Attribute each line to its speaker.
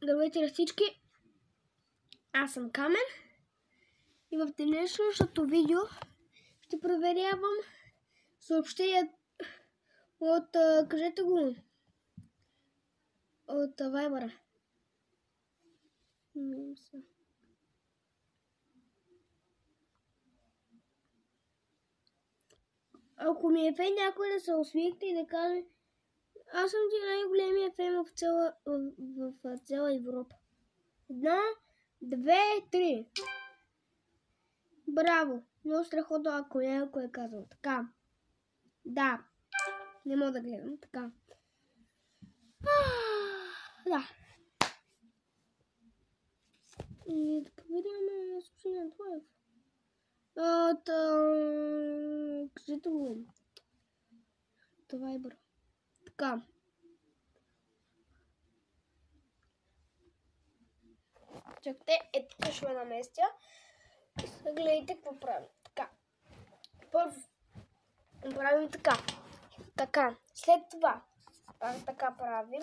Speaker 1: Здравейте на всички! Аз съм Камен и в днешното видео ще проверявам съобщения от, кажете го, от Viber. Ако ми е фен някой да се усмихне и да каже: аз съм ти най-големия фен в цяла Европа. 1, 2, 3. Браво! Много страхотно, ако някой е казал така. Да. Не мога да гледам така. Да. И да проверим съобщение на Твоев. Кажете го. Това е бър. Така. Чакайте, ето ще ме наместя. Гледайте какво правим. Така. Първо правим така. Така. След това така правим.